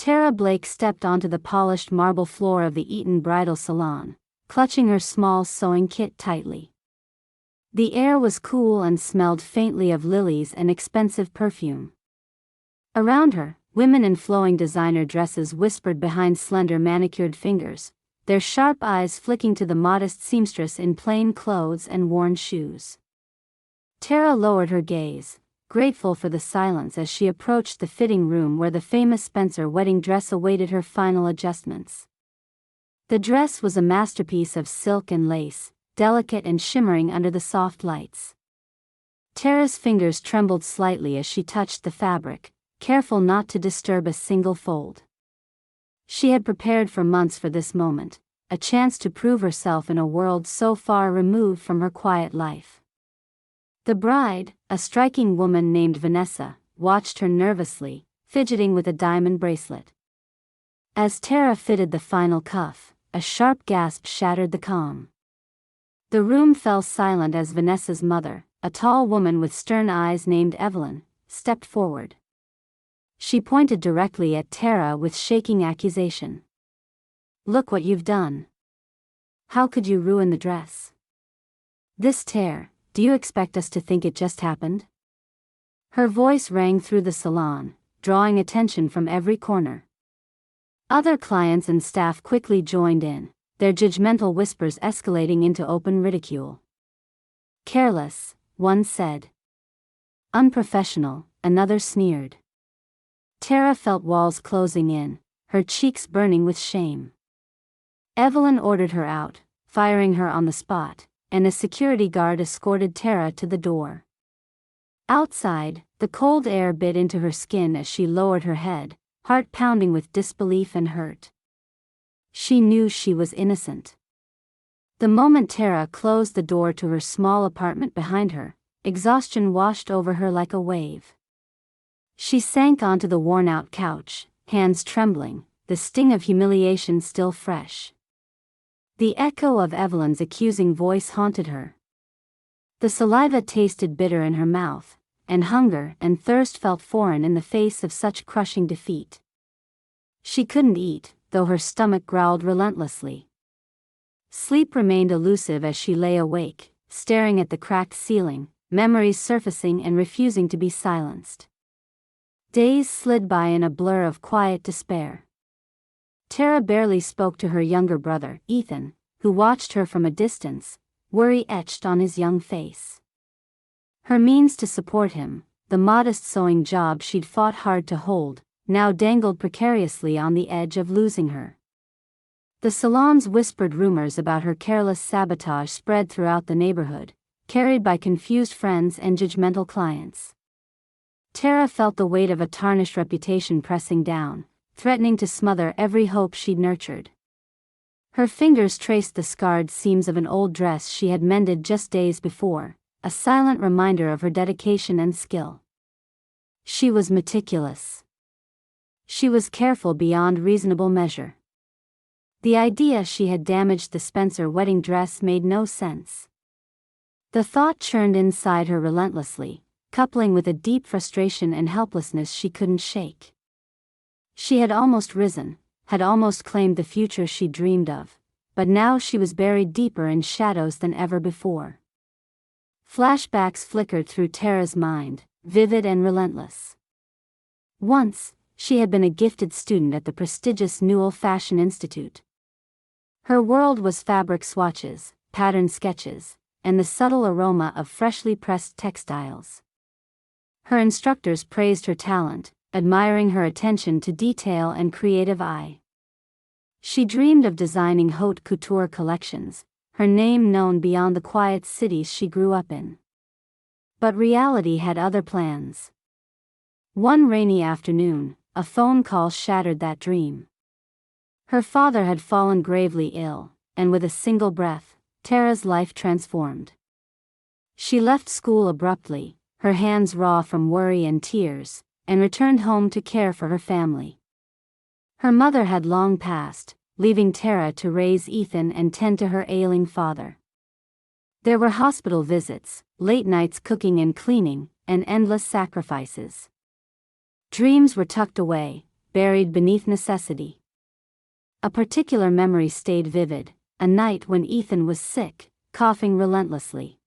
Tara Blake stepped onto the polished marble floor of the Eaton bridal salon, clutching her small sewing kit tightly. The air was cool and smelled faintly of lilies and expensive perfume. Around her, women in flowing designer dresses whispered behind slender manicured fingers, their sharp eyes flicking to the modest seamstress in plain clothes and worn shoes. Tara lowered her gaze, grateful for the silence as she approached the fitting room where the famous Spencer wedding dress awaited her final adjustments. The dress was a masterpiece of silk and lace, delicate and shimmering under the soft lights. Tara's fingers trembled slightly as she touched the fabric, careful not to disturb a single fold. She had prepared for months for this moment, a chance to prove herself in a world so far removed from her quiet life. The bride, a striking woman named Vanessa, watched her nervously, fidgeting with a diamond bracelet. As Tara fitted the final cuff, a sharp gasp shattered the calm. The room fell silent as Vanessa's mother, a tall woman with stern eyes named Evelyn, stepped forward. She pointed directly at Tara with shaking accusation. "Look what you've done. How could you ruin the dress? This tear, do you expect us to think it just happened?" Her voice rang through the salon, drawing attention from every corner. Other clients and staff quickly joined in, their judgmental whispers escalating into open ridicule. "Careless," one said. "Unprofessional," another sneered. Tara felt walls closing in, her cheeks burning with shame. Evelyn ordered her out, firing her on the spot, and a security guard escorted Tara to the door. Outside, the cold air bit into her skin as she lowered her head, heart pounding with disbelief and hurt. She knew she was innocent. The moment Tara closed the door to her small apartment behind her, exhaustion washed over her like a wave. She sank onto the worn-out couch, hands trembling, the sting of humiliation still fresh. The echo of Evelyn's accusing voice haunted her. The saliva tasted bitter in her mouth, and hunger and thirst felt foreign in the face of such crushing defeat. She couldn't eat, though her stomach growled relentlessly. Sleep remained elusive as she lay awake, staring at the cracked ceiling, memories surfacing and refusing to be silenced. Days slid by in a blur of quiet despair. Tara barely spoke to her younger brother, Ethan, who watched her from a distance, worry etched on his young face. Her means to support him, the modest sewing job she'd fought hard to hold, now dangled precariously on the edge of losing her. The salon's whispered rumors about her careless sabotage spread throughout the neighborhood, carried by confused friends and judgmental clients. Tara felt the weight of a tarnished reputation pressing down, threatening to smother every hope she'd nurtured. Her fingers traced the scarred seams of an old dress she had mended just days before, a silent reminder of her dedication and skill. She was meticulous. She was careful beyond reasonable measure. The idea she had damaged the Spencer wedding dress made no sense. The thought churned inside her relentlessly, coupling with a deep frustration and helplessness she couldn't shake. She had almost risen, had almost claimed the future she dreamed of, but now she was buried deeper in shadows than ever before. Flashbacks flickered through Tara's mind, vivid and relentless. Once, she had been a gifted student at the prestigious Newell Fashion Institute. Her world was fabric swatches, pattern sketches, and the subtle aroma of freshly pressed textiles. Her instructors praised her talent, admiring her attention to detail and creative eye. She dreamed of designing haute couture collections, her name known beyond the quiet cities she grew up in. But reality had other plans. One rainy afternoon, a phone call shattered that dream. Her father had fallen gravely ill, and with a single breath, Tara's life transformed. She left school abruptly, her hands raw from worry and tears, and returned home to care for her family. Her mother had long passed, leaving Tara to raise Ethan and tend to her ailing father. There were hospital visits, late nights cooking and cleaning, and endless sacrifices. Dreams were tucked away, buried beneath necessity. A particular memory stayed vivid, a night when Ethan was sick, coughing relentlessly.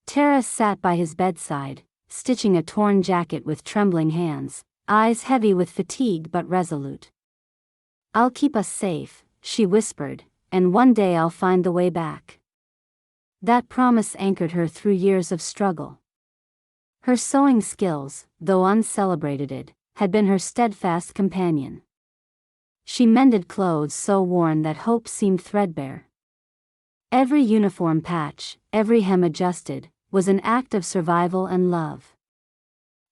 Tara sat by his bedside, stitching a torn jacket with trembling hands, eyes heavy with fatigue but resolute. "I'll keep us safe," she whispered, "and one day I'll find the way back." That promise anchored her through years of struggle. Her sewing skills, though uncelebrated, had been her steadfast companion. She mended clothes so worn that hope seemed threadbare. Every uniform patch, every hem adjusted, was an act of survival and love.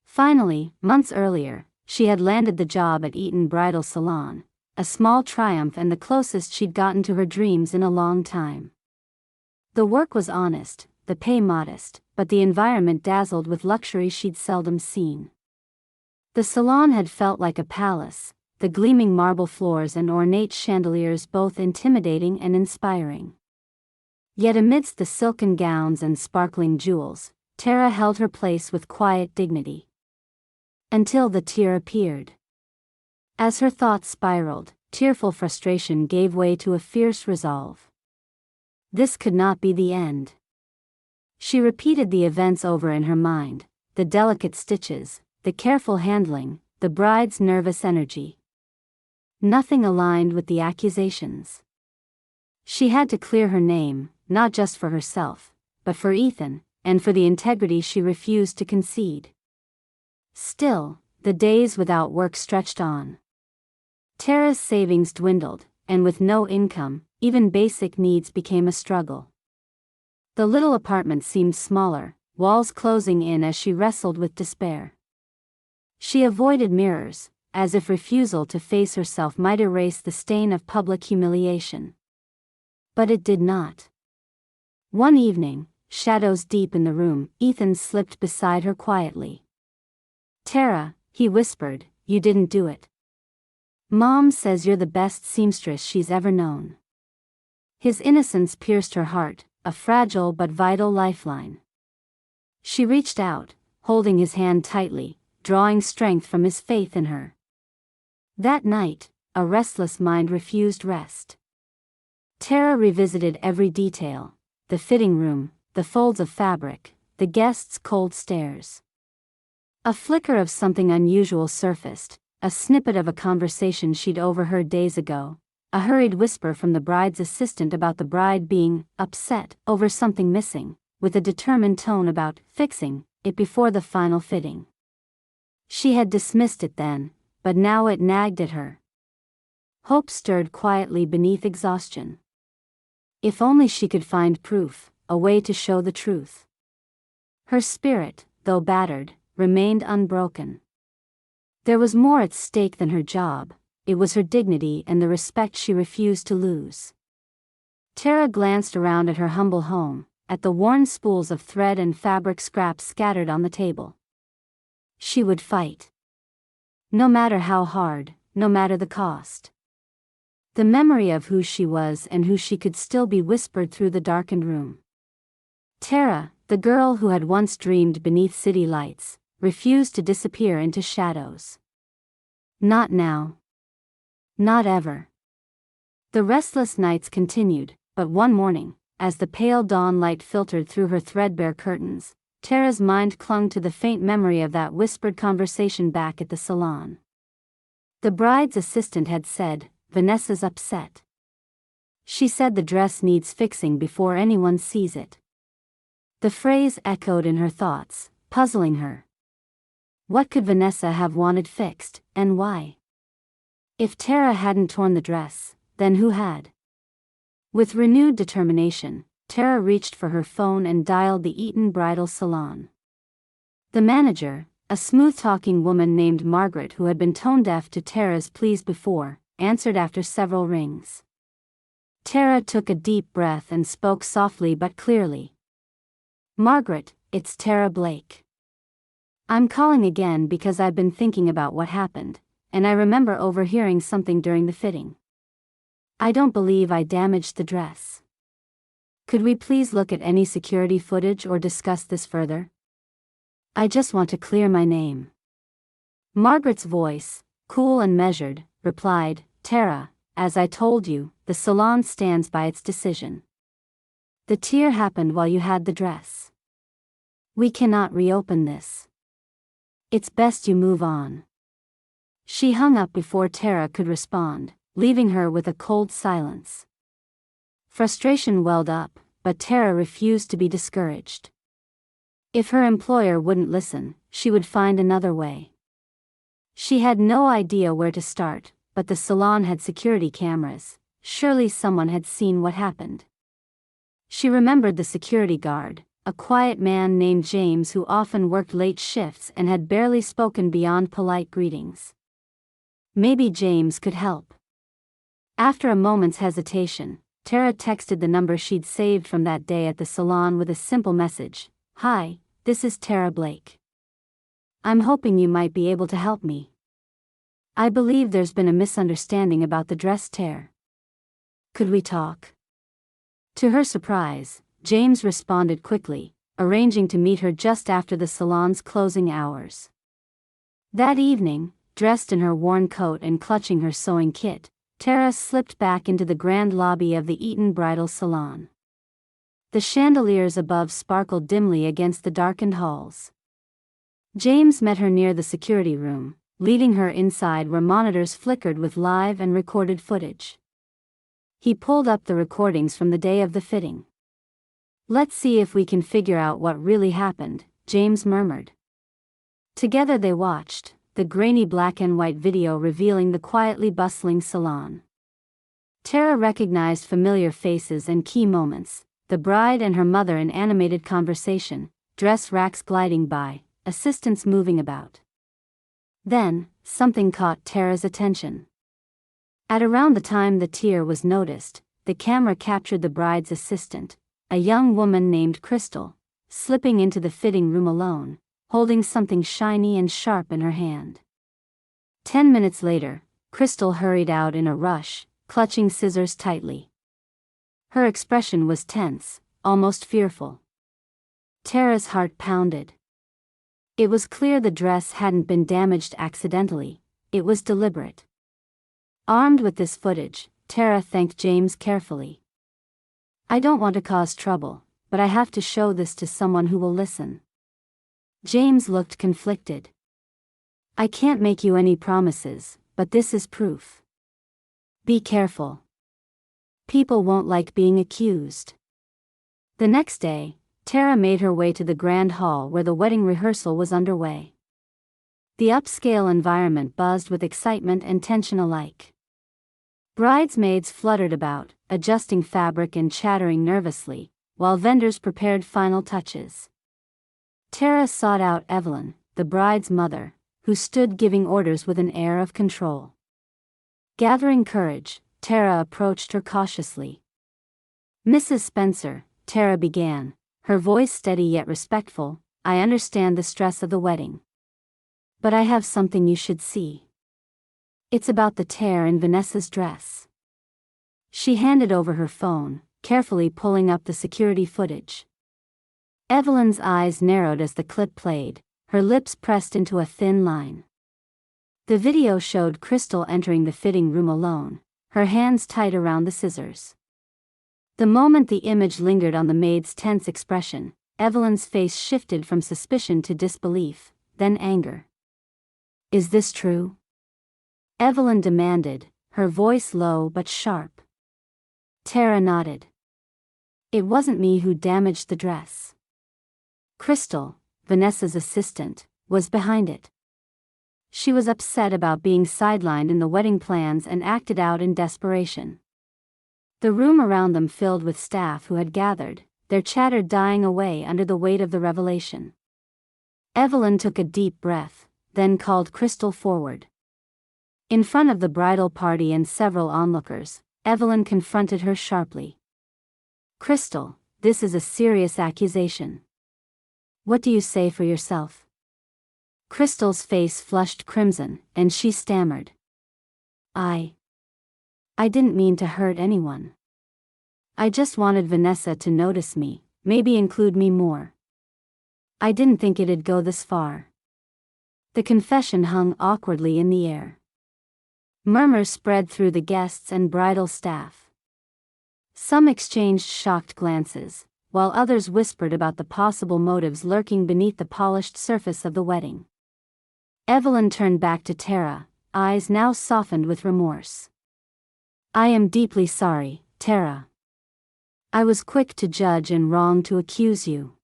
Finally, months earlier, she had landed the job at Eaton Bridal Salon, a small triumph and the closest she'd gotten to her dreams in a long time. The work was honest, the pay modest, but the environment dazzled with luxury she'd seldom seen. The salon had felt like a palace, the gleaming marble floors and ornate chandeliers both intimidating and inspiring. Yet amidst the silken gowns and sparkling jewels, Tara held her place with quiet dignity. Until the tear appeared. As her thoughts spiraled, tearful frustration gave way to a fierce resolve. This could not be the end. She repeated the events over in her mind, the delicate stitches, the careful handling, the bride's nervous energy. Nothing aligned with the accusations. She had to clear her name, not just for herself, but for Ethan, and for the integrity she refused to concede. Still, the days without work stretched on. Tara's savings dwindled, and with no income, even basic needs became a struggle. The little apartment seemed smaller, walls closing in as she wrestled with despair. She avoided mirrors, as if refusal to face herself might erase the stain of public humiliation. But it did not. One evening, shadows deep in the room, Ethan slipped beside her quietly. "Tara," he whispered, "you didn't do it. Mom says you're the best seamstress she's ever known." His innocence pierced her heart, a fragile but vital lifeline. She reached out, holding his hand tightly, drawing strength from his faith in her. That night, a restless mind refused rest. Tara revisited every detail, the fitting room, the folds of fabric, the guests' cold stares. A flicker of something unusual surfaced, a snippet of a conversation she'd overheard days ago, a hurried whisper from the bride's assistant about the bride being upset over something missing, with a determined tone about fixing it before the final fitting. She had dismissed it then, but now it nagged at her. Hope stirred quietly beneath exhaustion. If only she could find proof, a way to show the truth. Her spirit, though battered, remained unbroken. There was more at stake than her job. It was her dignity and the respect she refused to lose. Tara glanced around at her humble home, at the worn spools of thread and fabric scraps scattered on the table. She would fight. No matter how hard, no matter the cost. The memory of who she was and who she could still be whispered through the darkened room. Tara, the girl who had once dreamed beneath city lights, refused to disappear into shadows. Not now. Not ever. The restless nights continued, but one morning, as the pale dawn light filtered through her threadbare curtains, Tara's mind clung to the faint memory of that whispered conversation back at the salon. The bride's assistant had said, "Vanessa's upset. She said the dress needs fixing before anyone sees it." The phrase echoed in her thoughts, puzzling her. What could Vanessa have wanted fixed, and why? If Tara hadn't torn the dress, then who had? With renewed determination, Tara reached for her phone and dialed the Eaton Bridal Salon. The manager, a smooth-talking woman named Margaret who had been tone-deaf to Tara's pleas before, answered after several rings. Tara took a deep breath and spoke softly but clearly. "Margaret, it's Tara Blake. I'm calling again because I've been thinking about what happened, and I remember overhearing something during the fitting. I don't believe I damaged the dress. Could we please look at any security footage or discuss this further? I just want to clear my name." Margaret's voice, cool and measured, replied, "Tara, as I told you, the salon stands by its decision. The tear happened while you had the dress. We cannot reopen this. It's best you move on." She hung up before Tara could respond, leaving her with a cold silence. Frustration welled up, but Tara refused to be discouraged. If her employer wouldn't listen, she would find another way. She had no idea where to start, but the salon had security cameras. Surely someone had seen what happened. She remembered the security guard, a quiet man named James who often worked late shifts and had barely spoken beyond polite greetings. Maybe James could help. After a moment's hesitation, Tara texted the number she'd saved from that day at the salon with a simple message. "Hi, this is Tara Blake. I'm hoping you might be able to help me. I believe there's been a misunderstanding about the dress tear. Could we talk?" To her surprise, James responded quickly, arranging to meet her just after the salon's closing hours. That evening, dressed in her worn coat and clutching her sewing kit, Tara slipped back into the grand lobby of the Eaton Bridal Salon. The chandeliers above sparkled dimly against the darkened halls. James met her near the security room, leading her inside where monitors flickered with live and recorded footage. He pulled up the recordings from the day of the fitting. "Let's see if we can figure out what really happened," James murmured. Together they watched, the grainy black and white video revealing the quietly bustling salon. Tara recognized familiar faces and key moments, the bride and her mother in animated conversation, dress racks gliding by, assistants moving about. Then, something caught Tara's attention. At around the time the tear was noticed, the camera captured the bride's assistant, a young woman named Crystal, slipping into the fitting room alone, holding something shiny and sharp in her hand. 10 minutes later, Crystal hurried out in a rush, clutching scissors tightly. Her expression was tense, almost fearful. Tara's heart pounded. It was clear the dress hadn't been damaged accidentally, it was deliberate. Armed with this footage, Tara thanked James carefully. "I don't want to cause trouble, but I have to show this to someone who will listen." James looked conflicted. "I can't make you any promises, but this is proof. Be careful. People won't like being accused." The next day, Tara made her way to the grand hall where the wedding rehearsal was underway. The upscale environment buzzed with excitement and tension alike. Bridesmaids fluttered about, adjusting fabric and chattering nervously, while vendors prepared final touches. Tara sought out Evelyn, the bride's mother, who stood giving orders with an air of control. Gathering courage, Tara approached her cautiously. "Mrs. Spencer," Tara began, her voice steady yet respectful, "I understand the stress of the wedding. But I have something you should see. It's about the tear in Vanessa's dress." She handed over her phone, carefully pulling up the security footage. Evelyn's eyes narrowed as the clip played, her lips pressed into a thin line. The video showed Crystal entering the fitting room alone, her hands tight around the scissors. The moment the image lingered on the maid's tense expression, Evelyn's face shifted from suspicion to disbelief, then anger. "Is this true?" Evelyn demanded, her voice low but sharp. Tara nodded. "It wasn't me who damaged the dress. Crystal, Vanessa's assistant, was behind it. She was upset about being sidelined in the wedding plans and acted out in desperation." The room around them filled with staff who had gathered, their chatter dying away under the weight of the revelation. Evelyn took a deep breath, then called Crystal forward. In front of the bridal party and several onlookers, Evelyn confronted her sharply. "Crystal, this is a serious accusation. What do you say for yourself?" Crystal's face flushed crimson, and she stammered. I didn't mean to hurt anyone. I just wanted Vanessa to notice me, maybe include me more. I didn't think it'd go this far." The confession hung awkwardly in the air. Murmurs spread through the guests and bridal staff. Some exchanged shocked glances, while others whispered about the possible motives lurking beneath the polished surface of the wedding. Evelyn turned back to Tara, eyes now softened with remorse. "I am deeply sorry, Tara. I was quick to judge and wrong to accuse you.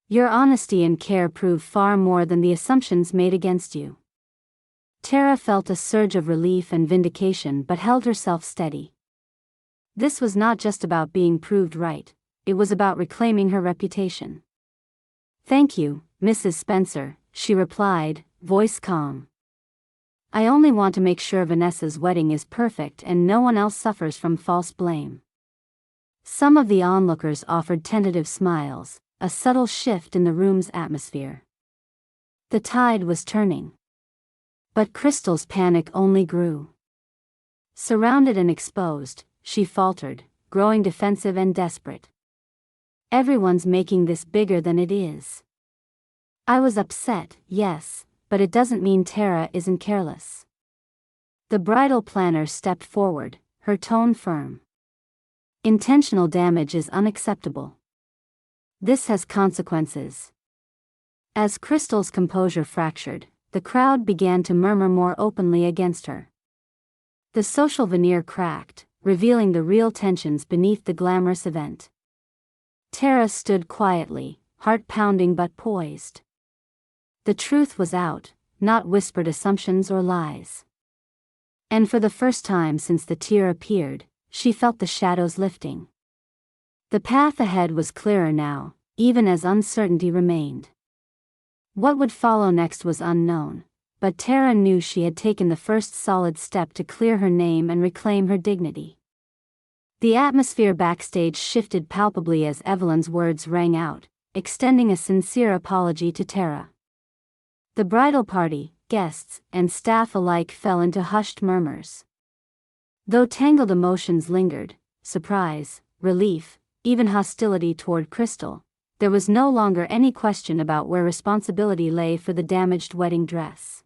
Your honesty and care prove far more than the assumptions made against you." Tara felt a surge of relief and vindication but held herself steady. This was not just about being proved right, it was about reclaiming her reputation. "Thank you, Mrs. Spencer," she replied, voice calm. "I only want to make sure Vanessa's wedding is perfect and no one else suffers from false blame." Some of the onlookers offered tentative smiles, a subtle shift in the room's atmosphere. The tide was turning. But Crystal's panic only grew. Surrounded and exposed, she faltered, growing defensive and desperate. "Everyone's making this bigger than it is. I was upset, yes, but it doesn't mean Tara isn't careless." The bridal planner stepped forward, her tone firm. "Intentional damage is unacceptable. This has consequences." As Crystal's composure fractured, the crowd began to murmur more openly against her. The social veneer cracked, revealing the real tensions beneath the glamorous event. Tara stood quietly, heart pounding but poised. The truth was out, not whispered assumptions or lies. And for the first time since the tear appeared, she felt the shadows lifting. The path ahead was clearer now, even as uncertainty remained. What would follow next was unknown, but Tara knew she had taken the first solid step to clear her name and reclaim her dignity. The atmosphere backstage shifted palpably as Evelyn's words rang out, extending a sincere apology to Tara. The bridal party, guests, and staff alike fell into hushed murmurs. Though tangled emotions lingered, surprise, relief, even hostility toward Crystal, there was no longer any question about where responsibility lay for the damaged wedding dress.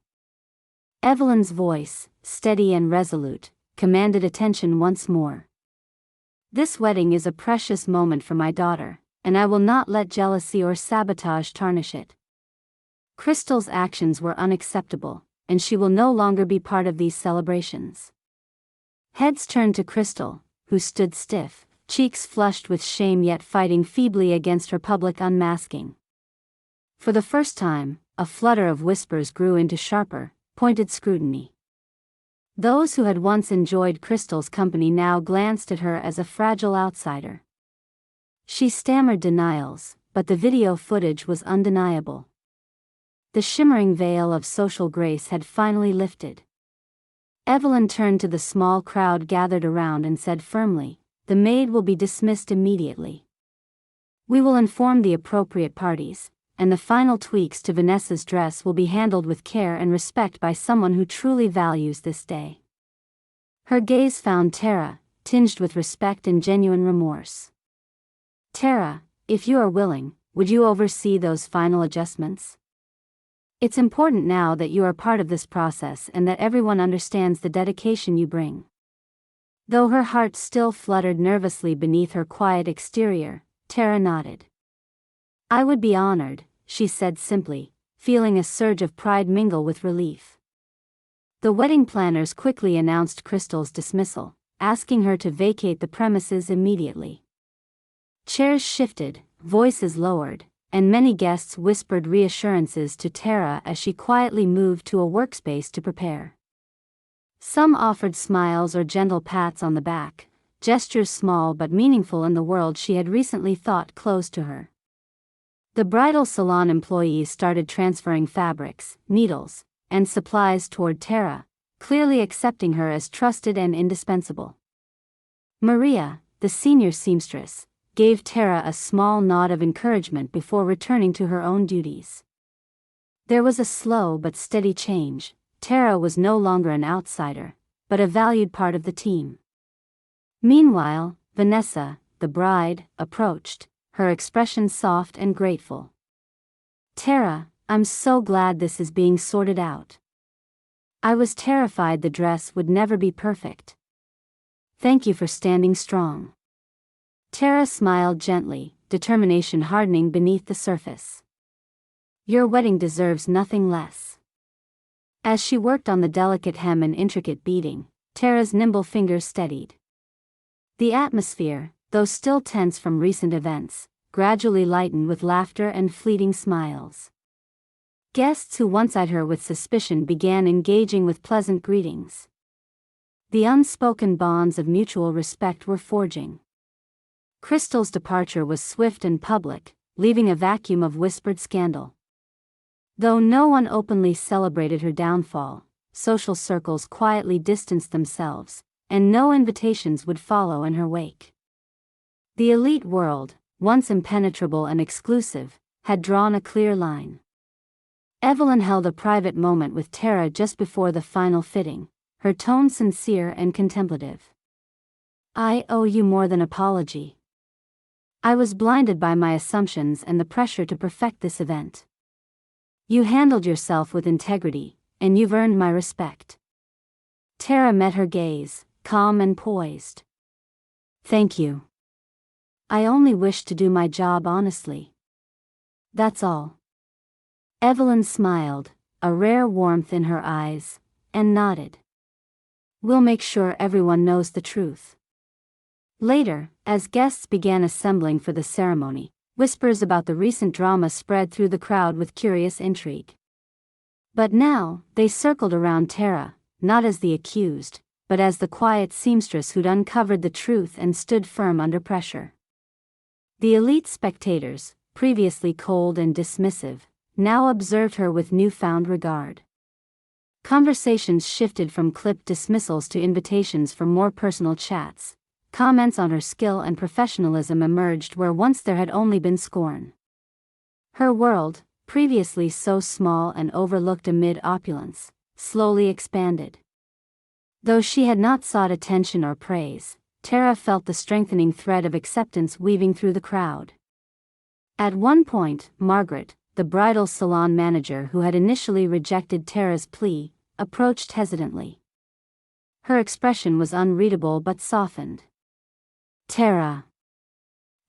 Evelyn's voice, steady and resolute, commanded attention once more. "This wedding is a precious moment for my daughter, and I will not let jealousy or sabotage tarnish it. Crystal's actions were unacceptable, and she will no longer be part of these celebrations." Heads turned to Crystal, who stood stiff, cheeks flushed with shame yet fighting feebly against her public unmasking. For the first time, a flutter of whispers grew into sharper, pointed scrutiny. Those who had once enjoyed Crystal's company now glanced at her as a fragile outsider. She stammered denials, but the video footage was undeniable. The shimmering veil of social grace had finally lifted. Evelyn turned to the small crowd gathered around and said firmly, "The maid will be dismissed immediately. We will inform the appropriate parties, and the final tweaks to Vanessa's dress will be handled with care and respect by someone who truly values this day." Her gaze found Tara, tinged with respect and genuine remorse. "Tara, if you are willing, would you oversee those final adjustments? It's important now that you are part of this process and that everyone understands the dedication you bring." Though her heart still fluttered nervously beneath her quiet exterior, Tara nodded. "I would be honored," she said simply, feeling a surge of pride mingle with relief. The wedding planners quickly announced Crystal's dismissal, asking her to vacate the premises immediately. Chairs shifted, voices lowered, and many guests whispered reassurances to Tara as she quietly moved to a workspace to prepare. Some offered smiles or gentle pats on the back, gestures small but meaningful in the world she had recently thought close to her. The bridal salon employees started transferring fabrics, needles, and supplies toward Tara, clearly accepting her as trusted and indispensable. Maria, the senior seamstress, gave Tara a small nod of encouragement before returning to her own duties. There was a slow but steady change. Tara was no longer an outsider, but a valued part of the team. Meanwhile, Vanessa, the bride, approached, her expression soft and grateful. "Tara, I'm so glad this is being sorted out. I was terrified the dress would never be perfect. Thank you for standing strong. Tara smiled gently, determination hardening beneath the surface. Your wedding deserves nothing less. As she worked on the delicate hem and intricate beading, Tara's nimble fingers steadied. The atmosphere, though still tense from recent events, gradually lightened with laughter and fleeting smiles. Guests who once eyed her with suspicion began engaging with pleasant greetings. The unspoken bonds of mutual respect were forging. Crystal's departure was swift and public, leaving a vacuum of whispered scandal. Though no one openly celebrated her downfall, social circles quietly distanced themselves, and no invitations would follow in her wake. The elite world, once impenetrable and exclusive, had drawn a clear line. Evelyn held a private moment with Tara just before the final fitting, her tone sincere and contemplative. I owe you more than apology. I was blinded by my assumptions and the pressure to perfect this event. You handled yourself with integrity, and you've earned my respect. Tara met her gaze, calm and poised. Thank you. I only wish to do my job honestly. That's all. Evelyn smiled, a rare warmth in her eyes, and nodded. We'll make sure everyone knows the truth. Later, as guests began assembling for the ceremony, whispers about the recent drama spread through the crowd with curious intrigue. But now, they circled around Tara, not as the accused, but as the quiet seamstress who'd uncovered the truth and stood firm under pressure. The elite spectators, previously cold and dismissive, now observed her with newfound regard. Conversations shifted from clipped dismissals to invitations for more personal chats. Comments on her skill and professionalism emerged where once there had only been scorn. Her world, previously so small and overlooked amid opulence, slowly expanded. Though she had not sought attention or praise, Tara felt the strengthening thread of acceptance weaving through the crowd. At one point, Margaret, the bridal salon manager who had initially rejected Tara's plea, approached hesitantly. Her expression was unreadable but softened. Tara.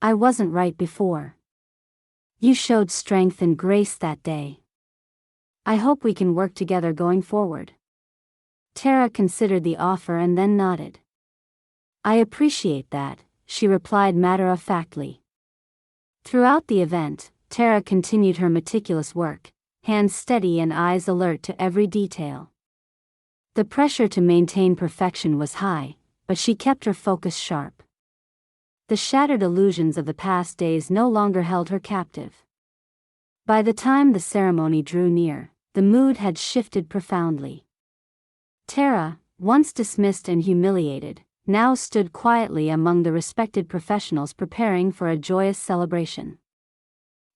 I wasn't right before. You showed strength and grace that day. I hope we can work together going forward. Tara considered the offer and then nodded. I appreciate that, she replied matter-of-factly. Throughout the event, Tara continued her meticulous work, hands steady and eyes alert to every detail. The pressure to maintain perfection was high, but she kept her focus sharp. The shattered illusions of the past days no longer held her captive. By the time the ceremony drew near, the mood had shifted profoundly. Tara, once dismissed and humiliated, now stood quietly among the respected professionals preparing for a joyous celebration.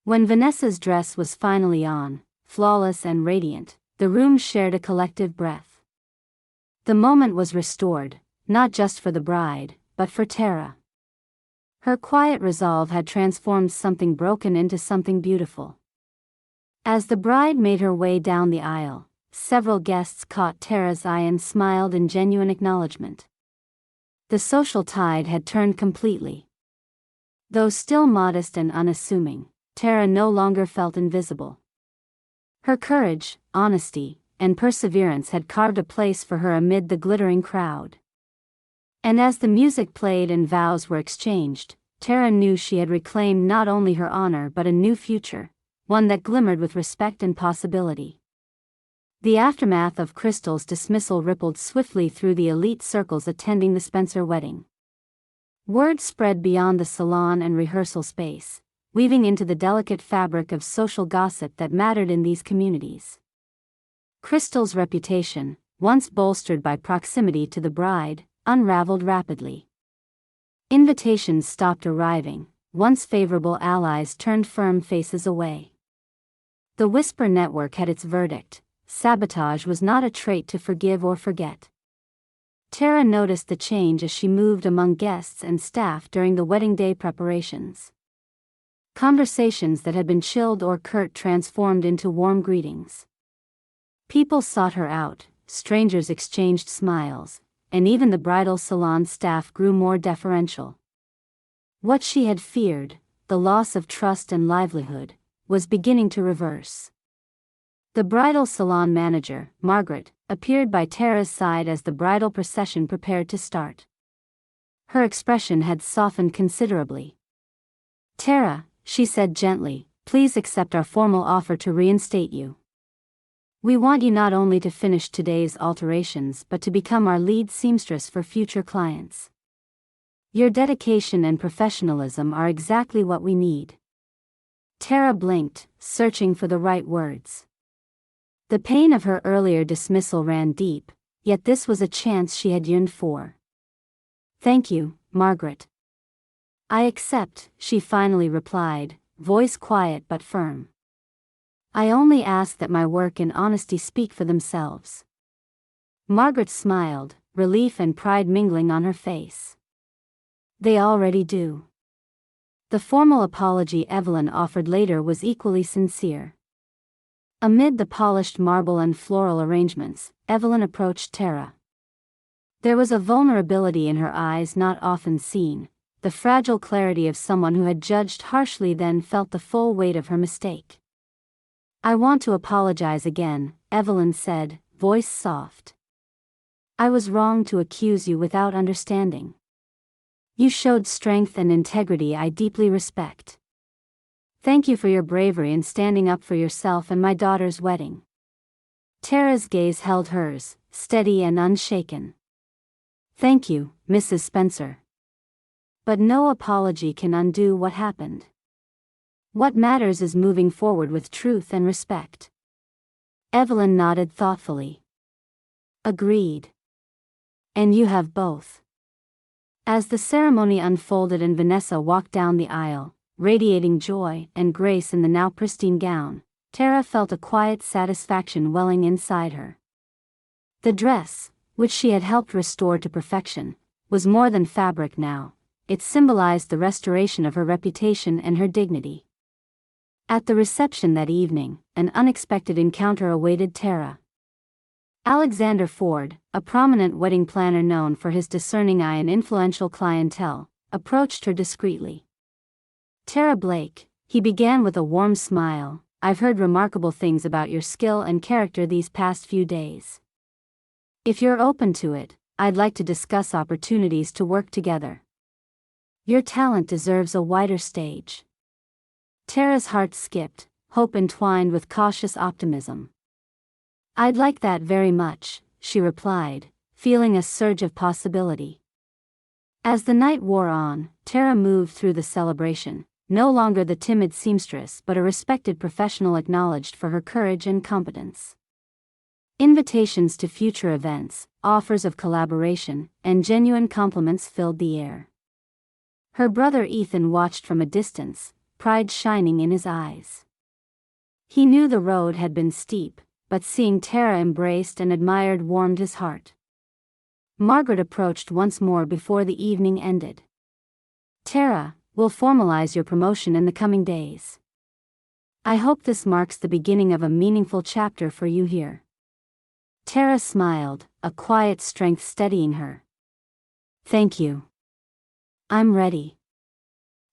When Vanessa's dress was finally on, flawless and radiant, the room shared a collective breath. The moment was restored, not just for the bride, but for Tara. Her quiet resolve had transformed something broken into something beautiful. As the bride made her way down the aisle, several guests caught Tara's eye and smiled in genuine acknowledgement. The social tide had turned completely. Though still modest and unassuming, Tara no longer felt invisible. Her courage, honesty, and perseverance had carved a place for her amid the glittering crowd. And as the music played and vows were exchanged, Tara knew she had reclaimed not only her honor but a new future, one that glimmered with respect and possibility. The aftermath of Crystal's dismissal rippled swiftly through the elite circles attending the Spencer wedding. Word spread beyond the salon and rehearsal space, weaving into the delicate fabric of social gossip that mattered in these communities. Crystal's reputation, once bolstered by proximity to the bride, unraveled rapidly. Invitations stopped arriving, once favorable allies turned firm faces away. The Whisper Network had its verdict: sabotage was not a trait to forgive or forget. Tara noticed the change as she moved among guests and staff during the wedding day preparations. Conversations that had been chilled or curt transformed into warm greetings. People sought her out, strangers exchanged smiles, and even the bridal salon staff grew more deferential. What she had feared, the loss of trust and livelihood, was beginning to reverse. The bridal salon manager, Margaret, appeared by Tara's side as the bridal procession prepared to start. Her expression had softened considerably. "Tara," she said gently, "please accept our formal offer to reinstate you. We want you not only to finish today's alterations but to become our lead seamstress for future clients. Your dedication and professionalism are exactly what we need." Tara blinked, searching for the right words. The pain of her earlier dismissal ran deep, yet this was a chance she had yearned for. "Thank you, Margaret. I accept," she finally replied, voice quiet but firm. "I only ask that my work and honesty speak for themselves." Margaret smiled, relief and pride mingling on her face. "They already do." The formal apology Evelyn offered later was equally sincere. Amid the polished marble and floral arrangements, Evelyn approached Tara. There was a vulnerability in her eyes not often seen, the fragile clarity of someone who had judged harshly then felt the full weight of her mistake. "I want to apologize again," Evelyn said, voice soft. "I was wrong to accuse you without understanding. You showed strength and integrity I deeply respect. Thank you for your bravery in standing up for yourself and my daughter's wedding." Tara's gaze held hers, steady and unshaken. "Thank you, Mrs. Spencer. But no apology can undo what happened. What matters is moving forward with truth and respect." Evelyn nodded thoughtfully. "Agreed. And you have both." As the ceremony unfolded and Vanessa walked down the aisle, radiating joy and grace in the now pristine gown, Tara felt a quiet satisfaction welling inside her. The dress, which she had helped restore to perfection, was more than fabric now. It symbolized the restoration of her reputation and her dignity. At the reception that evening, an unexpected encounter awaited Tara. Alexander Ford, a prominent wedding planner known for his discerning eye and influential clientele, approached her discreetly. "Tara Blake," he began with a warm smile, "I've heard remarkable things about your skill and character these past few days. If you're open to it, I'd like to discuss opportunities to work together. Your talent deserves a wider stage." Tara's heart skipped, hope entwined with cautious optimism. "I'd like that very much," she replied, feeling a surge of possibility. As the night wore on, Tara moved through the celebration, no longer the timid seamstress but a respected professional acknowledged for her courage and competence. Invitations to future events, offers of collaboration, and genuine compliments filled the air. Her brother Ethan watched from a distance, pride shining in his eyes. He knew the road had been steep, but seeing Tara embraced and admired warmed his heart. Margaret approached once more before the evening ended. "Tara, we'll formalize your promotion in the coming days. I hope this marks the beginning of a meaningful chapter for you here." Tara smiled, a quiet strength steadying her. "Thank you. I'm ready."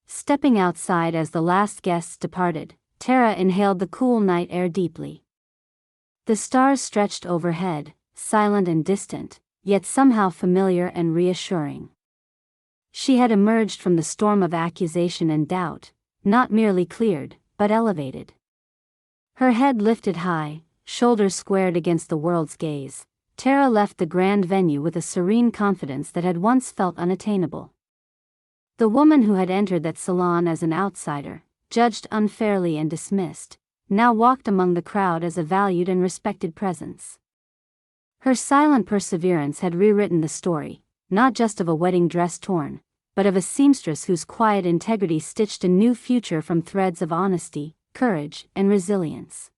Stepping outside as the last guests departed, Tara inhaled the cool night air deeply. The stars stretched overhead, silent and distant, yet somehow familiar and reassuring. She had emerged from the storm of accusation and doubt, not merely cleared, but elevated. Her head lifted high, shoulders squared against the world's gaze, Tara left the grand venue with a serene confidence that had once felt unattainable. The woman who had entered that salon as an outsider, judged unfairly and dismissed, now walked among the crowd as a valued and respected presence. Her silent perseverance had rewritten the story, not just of a wedding dress torn, but of a seamstress whose quiet integrity stitched a new future from threads of honesty, courage, and resilience.